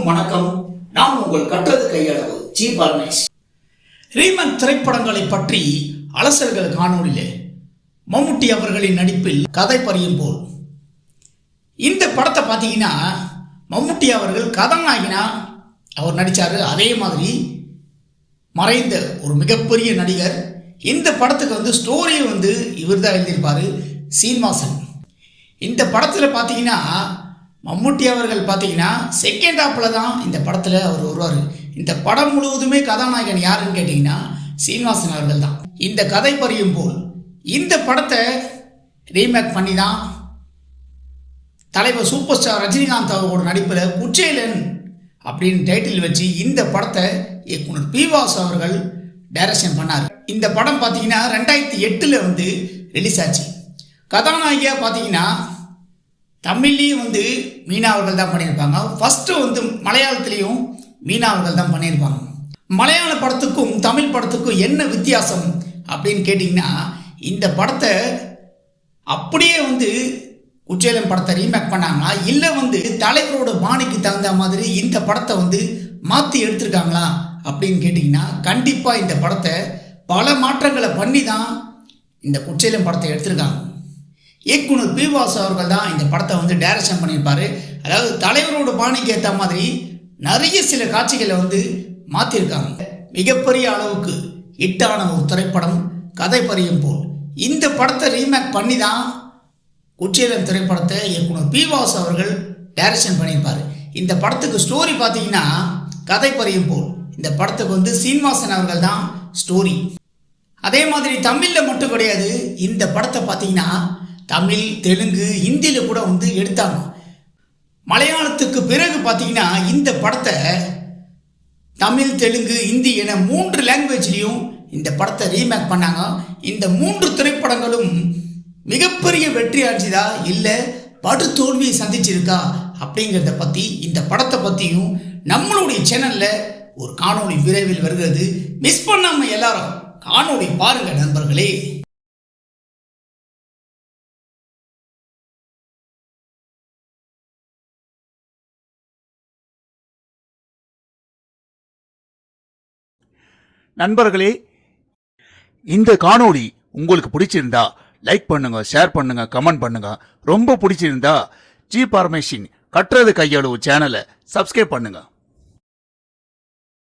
அனைவருக்கும் வணக்கம். நான் உங்கள் கற்றது கையளவு ஜி பரமேஷ். ரீமேக் திரைப்படங்களை பற்றி அலசல்கள் காணொளியிலே மம்முட்டி அவர்களின் நடிப்பில் கதை பறியும் போல். இந்த படத்தை பார்த்தீங்கன்னா மம்முட்டி அவர்கள் கதாநாயகனா அவர் நடித்தார். அதே மாதிரி மறைந்த ஒரு மிகப்பெரிய நடிகர். இந்த படத்துக்கு ஸ்டோரியை இவர் தான் எழுதியிருப்பார், சீனிவாசன். இந்த படத்தில் பார்த்தீங்கன்னா மம்முட்டி அவர்கள் பார்த்தீங்கன்னா செகண்ட் ஹாப்பில் தான் இந்த படத்தில் அவர் வருவார். இந்த படம் முழுவதுமே கதாநாயகன் யாருன்னு கேட்டிங்கன்னா சீனிவாசன் அவர்கள் தான். இந்த கதை பறியும் போல் இந்த படத்தை ரீமேக் பண்ணி தான் தலைவர் சூப்பர் ஸ்டார் ரஜினிகாந்த் அவரோட நடிப்பில் குச்சேலன் அப்படின்னு டைட்டில் வச்சு இந்த படத்தை இயக்குனர் பி வாசு அவர்கள் டைரக்ஷன் பண்ணார். இந்த படம் பார்த்தீங்கன்னா 2008 ரிலீஸ் ஆச்சு. கதாநாயகியாக பார்த்தீங்கன்னா தமிழ்லேயும் மீனா அவர்கள் தான் பண்ணியிருப்பாங்க. ஃபஸ்ட்டு மலையாளத்துலேயும் மீனா அவர்கள் தான் பண்ணியிருப்பாங்க. மலையாள படத்துக்கும் தமிழ் படத்துக்கும் என்ன வித்தியாசம் அப்படின்னு கேட்டிங்கன்னா, இந்த படத்தை அப்படியே குச்சேலம் படத்தை ரீமேக் பண்ணாங்களா, இல்லை தலைவரோட பாணிக்கு தகுந்த மாதிரி இந்த படத்தை மாற்றி எடுத்திருக்காங்களா அப்படின்னு கேட்டிங்கன்னா, கண்டிப்பாக இந்த படத்தை பல மாற்றங்களை பண்ணி தான் இந்த குச்சேலம் படத்தை எடுத்திருக்காங்க. இயக்குனர் பி வாசு அவர்கள் தான் இந்த படத்தை டைரக்ஷன் பண்ணியிருப்பார். அதாவது தலைவரோட பாணிக்கு ஏற்ற மாதிரி நிறைய சில காட்சிகளை மாற்றிருக்காங்க. மிகப்பெரிய அளவுக்கு ஹிட்டான ஒரு திரைப்படம் கதை பறியும் போல். இந்த படத்தை ரீமேக் பண்ணி தான் குச்சேலன் திரைப்படத்தை இயக்குனர் பி வாசு அவர்கள் டைரக்ஷன் பண்ணியிருப்பார். இந்த படத்துக்கு ஸ்டோரி பார்த்தீங்கன்னா கதை பறியும் போல். இந்த படத்துக்கு சீனிவாசன் அவர்கள் தான் ஸ்டோரி. அதே மாதிரி தமிழில் மட்டும் கிடையாது. இந்த படத்தை பார்த்தீங்கன்னா தமிழ், தெலுங்கு, ஹிந்தியில் கூட எடுத்தாங்க. மலையாளத்துக்கு பிறகு பார்த்தீங்கன்னா இந்த படத்தை தமிழ், தெலுங்கு, ஹிந்தி என 3 லாங்குவேஜ்லேயும் இந்த படத்தை ரீமேக் பண்ணாங்க. இந்த 3 திரைப்படங்களும் மிகப்பெரிய வெற்றி அடைஞ்சுதா இல்லை படுதோல்வியை சந்திச்சிருக்கா அப்படிங்கிறத பற்றி, இந்த படத்தை பற்றியும் நம்மளுடைய சேனலில் ஒரு காணொளி விரைவில் வருகிறது. மிஸ் பண்ணாமல் எல்லாரும் காணொளி பாருங்க நண்பர்களே. நண்பர்களே, இந்த காணொளி உங்களுக்கு பிடிச்சிருந்தா லைக் பண்ணுங்க, ஷேர் பண்ணுங்க, கமெண்ட் பண்ணுங்க. ரொம்ப பிடிச்சிருந்தா ஜி பரமேஷின் கற்றது கையளவு சேனலை சப்ஸ்கிரைப் பண்ணுங்க.